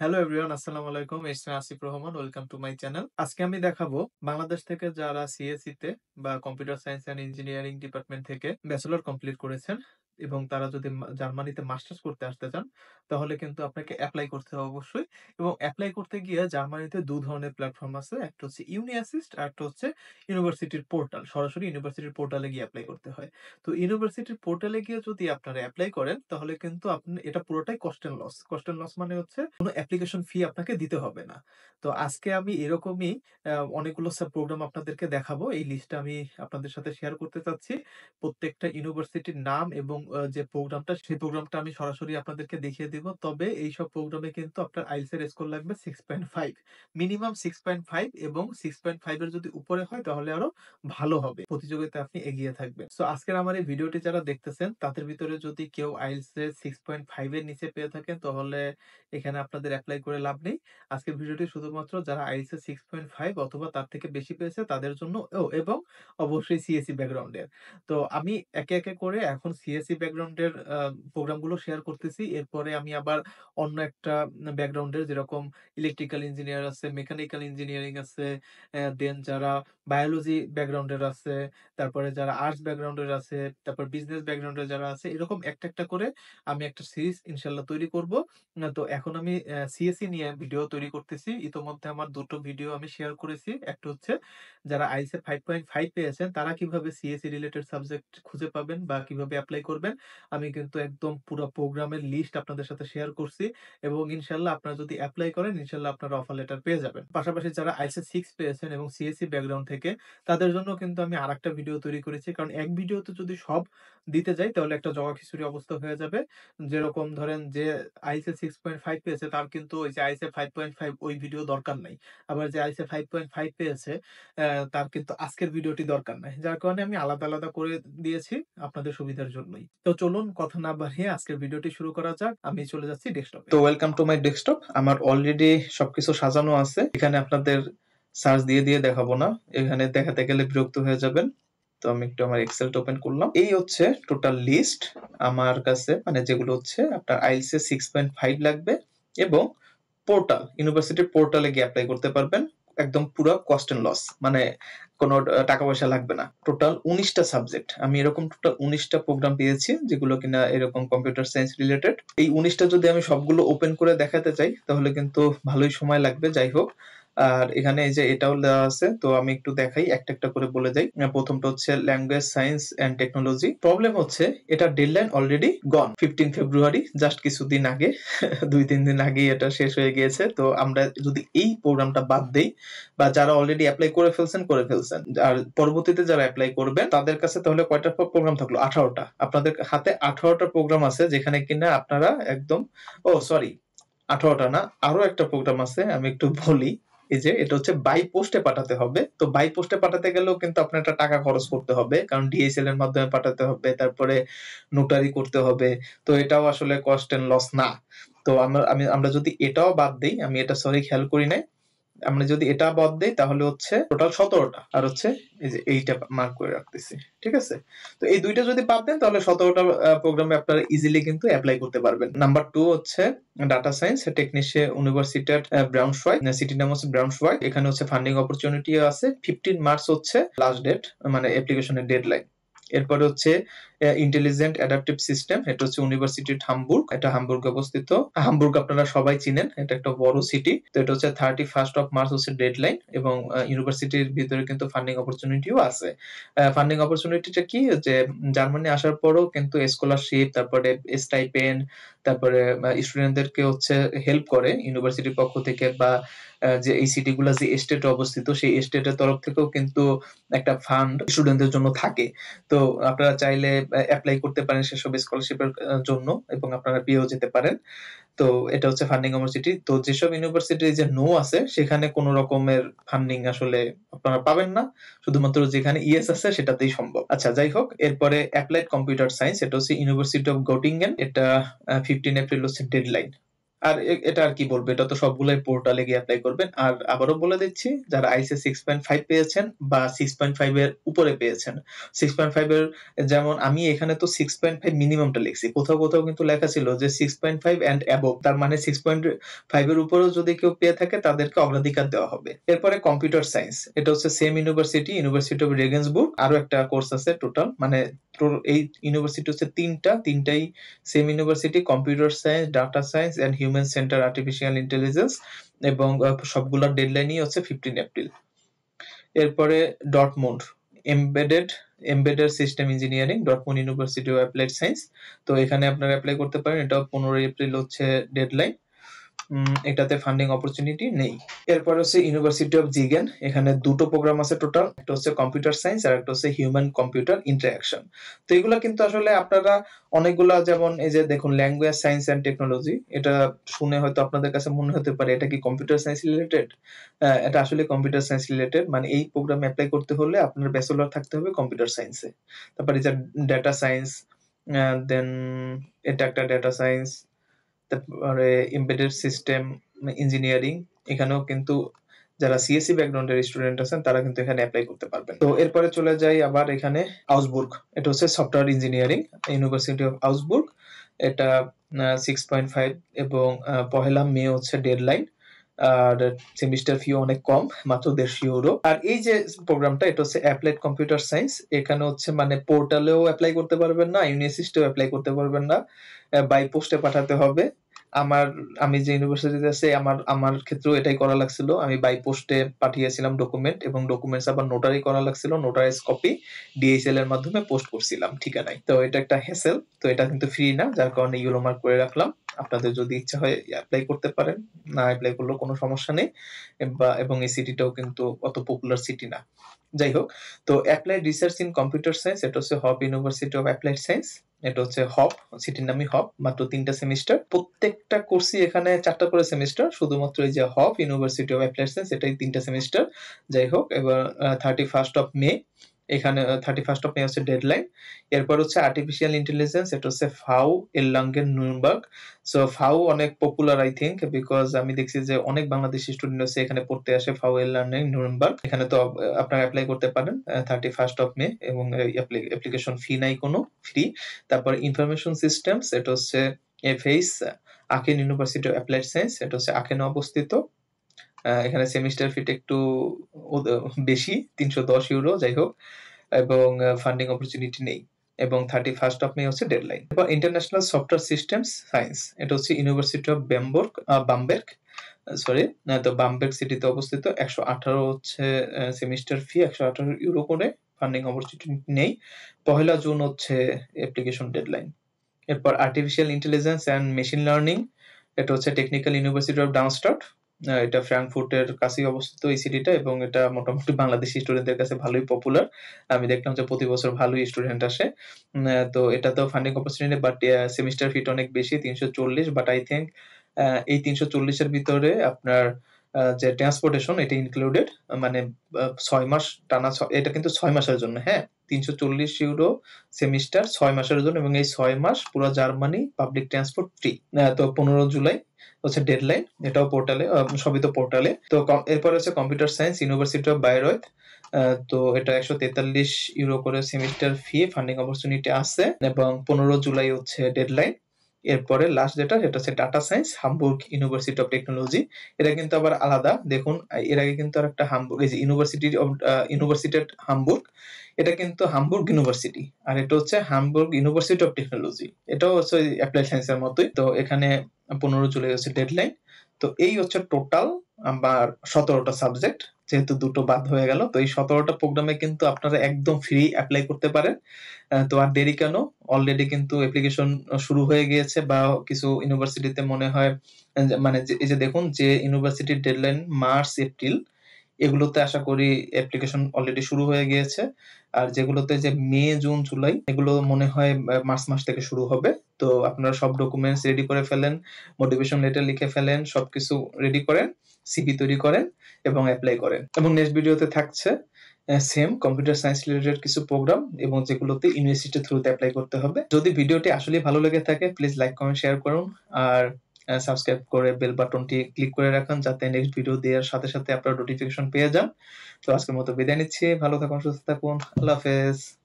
Hello everyone, আসসালামু আলাইকুম। It's me Asif Rahman. Welcome to my channel. আজকে আমি দেখাবো বাংলাদেশ থেকে যারা সিএসই তে বা computer science and engineering department থেকে ব্যাচেলর কমপ্লিট করেছেন এবং তারা যদি জার্মানিতে মাস্টার্স করতে আসতে চান, তাহলে কিন্তু আপনাকে এপ্লাই করতে হবে অবশ্যই। এবং এপ্লাই করতে গিয়ে জার্মানিতে ২ ধরনের প্ল্যাটফর্ম আছে। একটা হচ্ছে ইউনি অ্যাসিস্ট, আর একটা হচ্ছে ইউনিভার্সিটির পোর্টাল। সরাসরি ইউনিভার্সিটির পোর্টালে গিয়ে এপ্লাই করতে হয়। তো ইউনিভার্সিটির পোর্টালে গিয়ে যদি আপনারা এপ্লাই করেন, তাহলে কিন্তু আপনি এটা পুরোটাই cost and loss. Cost and loss মানে হচ্ছে কোনো অ্যাপ্লিকেশন ফি আপনাকে দিতে হবে না। তো আজকে আমি এরকমই অনেকগুলো প্রোগ্রাম আপনাদেরকে দেখাবো। এই লিস্টটা আমি আপনাদের সাথে শেয়ার করতে চাচ্ছি। প্রত্যেকটা ইউনিভার্সিটির নাম এবং যে প্রোগ্রামটা, সেই প্রোগ্রামটা আমি সরাসরি আপনাদেরকে দেখিয়ে দিব। তবে এইসব প্রোগ্রামে কিন্তু আপনার আইএলটিএস এর স্কোর লাগবে 6.5, মিনিমাম 6.5, এবং 6.5 এর যদি উপরে হয় তাহলে আরো ভালো হবে। প্রতিযোগিতায় আপনি এগিয়ে থাকবেন। সো আজকের আমার এই ভিডিওটি যারা দেখতেছেন, তাদের ভিতরে যদি কেউ আইএলটিএস এর 6.5 এর নিচে পেয়ে থাকেন, তাহলে এখানে আপনাদের এপ্লাই করে লাভ নেই। আজকের ভিডিওটি শুধুমাত্র যারা আইএলটিএস 6.5 অথবা তার থেকে বেশি পেয়েছে তাদের জন্য, এবং অবশ্যই সিএসই ব্যাকগ্রাউন্ডের। তো আমি একে, একে করে এখন সিএসই ব্যাকগ্রাউন্ডের প্রোগ্রামগুলো শেয়ার করতেছি। এরপরে আমি আবার অন্য একটা ব্যাকগ্রাউন্ডের, যেরকম ইলেকট্রিক্যাল ইঞ্জিনিয়ার আছে, মেকানিক্যাল ইঞ্জিনিয়ারিং আছে, দেন যারা বায়োলজি ব্যাকগ্রাউন্ডের আছে, তারপরে যারা আর্টস ব্যাকগ্রাউন্ডের আছে, তারপর বিজনেস ব্যাকগ্রাউন্ডের যারা আছে, এরকম একটা, একটা করে আমি একটা সিরিজ ইনশাআল্লাহ তৈরি করব। তো এখন আমি সিএসই নিয়ে ভিডিও তৈরি করতেছি। ইতোমধ্যে আমার ২ টো ভিডিও আমি শেয়ার করেছি। একটা হচ্ছে যারা আইএলটিএস 5.5 পেয়েছেন তারা কিভাবে সিএসই রিলেটেড সাবজেক্ট খুঁজে পাবেন বা কিভাবে এপ্লাই করবেন। আমি কিন্তু একদম পুরা প্রোগ্রামের লিস্ট আপনাদের সাথে শেয়ার করছি, এবং ইনশাআল্লাহ আপনারা যদি এপ্লাই করেন, ইনশাআল্লাহ আপনারা অফার লেটার পেয়ে যাবেন। পাশাপাশি যারা আইএলটিএস 6 পেয়েছেন এবং সিএসই ব্যাকগ্রাউন্ড থেকে, তাদের জন্য কিন্তু আমি আরেকটা ভিডিও তৈরি করেছি। কারণ এক ভিডিওতে যদি সব দিতে যাই তাহলে একটা জগাখিচুড়ি অবস্থা হয়ে যাবে। যেরকম ধরেন, যে আইএলটিএস 6.5 পেয়েছে তার কিন্তু ওই যে আইএলটিএস 5.5 ওই ভিডিও দরকার নাই। আবার যে আইএলটিএস 5.5 পেয়েছে তার কিন্তু আজকের ভিডিওটি দরকার নাই। যার কারণে আমি আলাদা, আলাদা করে দিয়েছি আপনাদের সুবিধার জন্যই। তো চলুন কথা না বাড়িয়ে আজকের ভিডিওটি শুরু করা যাক। আমি চলে যাচ্ছি ডেস্কটপে। তো ওয়েলকাম টু মাই ডেস্কটপ। আমার অলরেডি সবকিছু সাজানো আছে। এখানে আপনাদের সার্চ দিয়ে দিয়ে দেখাবো না। এখানে দেখাতে গেলে বিরক্ত হয়ে যাবেন। তো আমি একটু আমার এক্সেলটা ওপেন করলাম। এই হচ্ছে টোটাল লিস্ট আমার কাছে, মানে যেগুলো হচ্ছে আপনার আইএলটিএস এর 6.5 লাগবে, এবং পোর্টাল, ইউনিভার্সিটির পোর্টালে গিয়ে এপ্লাই করতে পারবেন। একদম পুরো কস্ট এন্ড লস, মানে কোনো টাকা পয়সা লাগবে না। টোটাল 19টা সাবজেক্ট, আমি এরকম টোটাল 19টা প্রোগ্রাম পেয়েছি যেগুলো কিনা এরকম কম্পিউটার সায়েন্স রিলেটেড। এই 19টা যদি আমি সবগুলো ওপেন করে দেখাতে চাই তাহলে কিন্তু ভালোই সময় লাগবে। যাই হোক, আর এখানে এই যে এটাও দেওয়া আছে, তো আমি একটু দেখাই, একটা একটা করে বলে যাই। প্রথমটা হচ্ছে language science and technology. Problem হচ্ছে এটা deadline already gone, 15 February, just কিছুদিন আগে ২-৩ দিন আগেই এটা শেষ হয়ে গিয়েছে। তো আমরা যদি এই প্রোগ্রামটা বাদ দেই, বা যারা অলরেডি অ্যাপ্লাই করে ফেলছেন, আর পরবর্তীতে যারা অ্যাপ্লাই করবেন তাদের কাছে তাহলে কয়টা প্রোগ্রাম থাকলো? 18টা। আপনাদের হাতে 18টা প্রোগ্রাম আছে, যেখানে কিনা আপনারা একদম, ও সরি, 18টা না, আরো একটা প্রোগ্রাম আছে, আমি একটু বলি। এই যে এটা হচ্ছে বাই পোস্টে পাঠাতে হবে। তো বাই পোস্টে পাঠাতে গেলেও কিন্তু আপনার একটা টাকা খরচ করতে হবে, কারণ ডিএসএল এর মাধ্যমে পাঠাতে হবে, তারপরে নোটারি করতে হবে। তো এটাও আসলে কস্ট এন্ড লস না। তো আমরা যদি এটাও বাদ দেই, আমি এটা সরি খেয়াল করি নাই, আমরা যদি এটা বাদ দেই তাহলে হচ্ছে টোটাল 17টা, আর হচ্ছে এই যে এইটা মার্ক করে রাখতেছি, ঠিক আছে? তো এই দুইটা যদি বাদ দেন তাহলে 17টা প্রোগ্রামে আপনারা ইজিলি কিন্তু অ্যাপ্লাই করতে পারবেন। নাম্বার 2 হচ্ছে data science technician university Braunschweig, সিটি নাম হচ্ছে ব্রাউনশবার্গ। এখানে হচ্ছে ফান্ডিং অপরচুনিটি আছে। 15 মার্চ হচ্ছে লাস্ট ডেট, মানে অ্যাপ্লিকেশনের ডেডলাইন। এরপরে হচ্ছে ইন্টেলিজেন্ট অ্যাডাপটিভ সিস্টেম, এটা হচ্ছে ইউনিভার্সিটি হামবুর্গ, এটা হামবুর্গে অবস্থিত। হামবুর্গ আপনারা সবাই চিনেন, এটা একটা বড় সিটি। তো এটা হচ্ছে 31 মার্চ হচ্ছে ডেডলাইন, এবং ইউনিভার্সিটির ভিতরে কিন্তু ফান্ডিং অপরচুনিটিও আছে। ফান্ডিং অপরচুনিটিটা কি, যে জার্মানি আসার পরও কিন্তু স্কলারশিপ, তারপরে স্টাইপেন্ড, তারপরে স্টুডেন্টদেরকে হচ্ছে হেল্প করে ইউনিভার্সিটির পক্ষ থেকে, বা যে এই সিটি গুলা যে স্টেটে অবস্থিত সেই স্টেটের তরফ থেকেও কিন্তু একটা ফান্ড স্টুডেন্টদের জন্য থাকে। তো আপনারা চাইলে অ্যাপ্লাই করতে পারেন সেসব স্কলারশিপের জন্য, এবং আপনারা পেয়েও যেতে পারেন। তো এটা হচ্ছে ফান্ডিং ইউনিভার্সিটি। তো যেসব ইউনিভার্সিটি যে নো আছে সেখানে কোন রকমের ফান্ডিং আসলে আপনারা পাবেন না, শুধুমাত্র যেখানে ইএস আছে সেটাতেই সম্ভব। আচ্ছা, যাই হোক, এরপরে অ্যাপ্লাইড কম্পিউটার সায়েন্স, এটা হচ্ছে ইউনিভার্সিটি অফ গটিঙ্গেন, এটা 15 এপ্রিল হচ্ছে ডেডলাইন। আর এটা আর কি বলবো, এটা তো সবগুলাই পোর্টালে গিয়ে অ্যাপ্লাই করবেন। আর আবারও বলে দিচ্ছি, যারা আইসে 6.5 পেয়েছেন বা 6.5 এর উপরে পেয়েছেন, 6.5 এর, যেমন আমি এখানে তো 6.5 মিনিমামটা লিখছি, কোথাও কোথাও কিন্তু লেখা ছিল যে 6.5 অ্যান্ড অ্যাবভ, তার মানে 6.5 এর উপরেও যদি কেউ পেয়ে থাকে তাদেরকে অগ্রাধিকার দেওয়া হবে। এরপরে কম্পিউটার সায়েন্স, এটা হচ্ছে সেম ইউনিভার্সিটি অফ রেগেন্সবুর্গ, আরো একটা কোর্স আছে টোটাল, মানে এই ইউনিভার্সিটি হচ্ছে তিনটাই same university, computer science, data science and human centre artificial intelligence, এবং সবগুলোর ডেডলাইনই হচ্ছে 15 এপ্রিল। এরপরে Dortmund embedded system engineering, Dortmund university of applied science. তো এখানে আপনারা অ্যাপ্লাই করতে পারেন, এটা 15 এপ্রিল হচ্ছে ডেডলাইন। এটাতে ফান্ডিং অপরচুনিটি নেই। এরপর হচ্ছে ইউনিভার্সিটি অফ জিগেন, এখানে দুটো প্রোগ্রাম আছে টোটাল, একটা হচ্ছে কম্পিউটার সায়েন্স আর একটা হচ্ছে হিউম্যান কম্পিউটার ইন্টারঅ্যাকশন। তো এগুলা কিন্তু আসলে আপনারা অনেকগুলা, যেমন এই যে দেখুন ল্যাঙ্গুয়েজ সায়েন্স এন্ড টেকনোলজি, এটা শুনে হয়তো আপনাদের কাছে মনে হতে পারে এটা কি কম্পিউটার সায়েন্স রিলেটেড। এটা আসলে কম্পিউটার সায়েন্স রিলেটেড, মানে এই প্রোগ্রামে অ্যাপ্লাই করতে হলে আপনার ব্যাচেলর থাকতে হবে কম্পিউটার সায়েন্সে। তারপরে যে ডেটা সায়েন্স, দেন এটা একটা ডেটা সায়েন্স, তারপরে এমবেডেড সিস্টেম ইঞ্জিনিয়ারিং, এখানেও কিন্তু যারা সিএসসি ব্যাকগ্রাউন্ডের স্টুডেন্ট আছেন তারা কিন্তু এখানে অ্যাপ্লাই করতে পারবেন। তো এরপরে চলে যাই আবার এখানে আউসবুর্গ, এটা হচ্ছে সফটওয়্যার ইঞ্জিনিয়ারিং, ইউনিভার্সিটি অফ আউসবুর্গ, এটা 6.5 এবং 1 মে হচ্ছে ডেডলাইন। আর সেমিস্টার ফি অনেক কম, মাত্র 150 ইউরো। আর এই যে প্রোগ্রামটা, এটা হচ্ছে অ্যাপ্লাইড কম্পিউটার সায়েন্স, এখানে হচ্ছে মানে পোর্টালেও অ্যাপ্লাই করতে পারবেন না, ইউনিভার্সিটিতেও অ্যাপ্লাই করতে পারবেন না, বাই পোস্টে পাঠাতে হবে। আমি যে ইউনিভার্সিটিতে আছি আমার ক্ষেত্রেও এটাই করা লাগছিল, আমি বাই পোস্টে পাঠিয়েছিলাম ডকুমেন্ট, এবং ডকুমেন্টস আবার নোটারি করা লাগছিল, নোটারাইজ কপি ডিএইচএল এর মাধ্যমে পোস্ট করছিলাম ঠিকানায়। তো এটা একটা হ্যাসেল, তো এটা কিন্তু ফ্রি না, যার কারণে ইউরো মার্ক করে রাখলাম। আপনাদের যদি ইচ্ছা হয় অ্যাপ্লাই করতে পারেন, না অ্যাপ্লাই করলেও কোনো সমস্যা নেই। এবং এই সিটিটাও কিন্তু অত পপুলার সিটি না। যাই হোক, তো applied research in computer science, এটা হচ্ছে hop university of applied Science, এটা হচ্ছে হপ, সিটির নামই হপ, মাত্র 3টা সেমিস্টার, প্রত্যেকটা কোর্সই এখানে 4টা করে সেমিস্টার, শুধুমাত্র এই যে hop university of applied science এটাই 3টা সেমিস্টার। যাই হোক, এবার 31 মে, এখানে 31 মে হচ্ছে ডেডলাইন। এরপর হচ্ছে আর্টিফিশিয়াল ইন্টেলিজেন্স, এটা হচ্ছে ফাউ এরলাঙ্গেন নুরেমবার্গ। সো ফাউ অনেক পপুলার আই থিঙ্ক, বিকজ আমি দেখছি যে অনেক বাংলাদেশি স্টুডেন্ট আছে এখানে পড়তে আসে, ফাউ এরলাঙ্গেন নুরেমবার্গ। এখানে তো আপনারা অ্যাপ্লাই করতে পারেন 31 মে, এবং অ্যাপ্লিকেশন ফি নাই কোনো, ফ্রি। তারপর ইনফরমেশন সিস্টেমস, এটা হচ্ছে FH, Aachen University of applied Science, এটা হচ্ছে আকেনে অবস্থিত। এখানে সেমিস্টার ফিটা একটু বেশি, 310 ইউরো, যাই হোক, এবং ফান্ডিং অপরচুনিটি নেই, এবং 31 মে হচ্ছে ডেডলাইন। এরপর ইন্টারন্যাশনাল সফটওয়্যার সিস্টেমস সায়েন্স, এটা হচ্ছে ইউনিভার্সিটি অফ বামবের্গ, সরি, তো বামবের্গ সিটিতে অবস্থিত। 118 হচ্ছে সেমিস্টার ফি, 118 ইউরো করে, ফান্ডিং অপরচুনিটি নেই। 1 জুন হচ্ছে অ্যাপ্লিকেশন ডেডলাইন। এরপর artificial intelligence and machine learning, এটা হচ্ছে টেকনিক্যাল ইউনিভার্সিটি অফ ডার্মস্টাড, এটা ফ্রাঙ্কফুর্টের কাছেই অবস্থিত এই সিটিটা, এবং এটা মোটামুটি বাংলাদেশি স্টুডেন্টদের কাছে ভালোই পপুলার। আমি দেখলাম যে প্রতি বছর ভালোই স্টুডেন্ট আসে। তো এটাতেও ফান্ডিং অপরচুনিটি, বাট সেমিস্টার ফিটা অনেক বেশি, 340, বাট আই থিঙ্ক এই 340 এর ভিতরে আপনার যে ট্রান্সপোর্টেশন এটা ইনক্লুডেড, মানে 6 মাস টানা, এটা কিন্তু 6 মাসের জন্য, হ্যাঁ, 340 ইউরো সেমিস্টার 6 মাসের জন্য, এবং এই 6 মাস পুরো জার্মানি পাবলিক ট্রান্সপোর্ট ফ্রি। তো 15 জুলাই হচ্ছে ডেডলাইন, এটাও পোর্টালে, সবই তো পোর্টালে। তো এরপর হচ্ছে কম্পিউটার সায়েন্স ইউনিভার্সিটি অফ বায়রথ, তো এটা 143 ইউরো করে সেমিস্টার ফি, ফান্ডিং অপরচুনিটি আছে, এবং 15 জুলাই হচ্ছে ডেডলাইন। এরপরে লাস্ট যেটা, সেটা হচ্ছে data science Hamburg university of technology, এটা কিন্তু আবার আলাদা। দেখুন, এর আগে কিন্তু আর একটা হামবুর্গ, এই যে ইউনিভার্সিটি হামবুর্গ, এটা কিন্তু হামবুর্গ ইউনিভার্সিটি, আর এটা হচ্ছে হামবুর্গ ইউনিভার্সিটি অফ টেকনোলজি, এটাও হচ্ছে অ্যাপ্লাইড সায়েন্সের মতোই। তো এখানে 15 জুলাই হচ্ছে ডেডলাইন। তো এই হচ্ছে টোটাল আমার 17টা সাবজেক্ট, যেহেতু দুটো বাদ হয়ে গেল। তো এই 17টা প্রোগ্রামে কিন্তু আপনারা একদম ফ্রি অ্যাপ্লাই করতে পারেন। তো আর দেরি কেন, অলরেডি কিন্তু অ্যাপ্লিকেশন শুরু হয়ে গিয়েছে, বা কিছু ইউনিভার্সিটিতে মনে হয়, মানে এই যে দেখুন, যে ইউনিভার্সিটির ডেডলাইন মার্চ এপ্রিল, এগুলোতে আশা করি অ্যাপ্লিকেশন অলরেডি শুরু হয়ে গিয়েছে। আর যেগুলোতে যে মে জুন জুলাই, এগুলো মনে হয় মার্চ মাস থেকে শুরু হবে। তো আপনারা সব ডকুমেন্টস রেডি করে ফেলেন, মোটিভেশন লেটার লিখে ফেলেন, সবকিছু রেডি করেন, সিভি তৈরি করেন, এবং অ্যাপ্লাই করেন। এবং নেক্সট ভিডিওতে থাকছে সেম কম্পিউটার সায়েন্স রিলেটেড কিছু প্রোগ্রাম, এবং যেগুলোতে ইউনিভার্সিটি থ্রুতে অ্যাপ্লাই করতে হবে। যদি ভিডিওটি আসলে ভালো লেগে থাকে, প্লিজ লাইক কমেন্ট শেয়ার করুন। আর সাবস্ক্রাইব করে বেল বাটনটি ক্লিক করে রাখুন যাতে নেক্সট ভিডিও দেওয়ার সাথে, সাথে আপনারা নোটিফিকেশন পেয়ে যান। তো আজকের মতো বিদায় নিচ্ছি। ভালো থাকুন, সুস্থ থাকুন। আল্লাহ হাফেজ।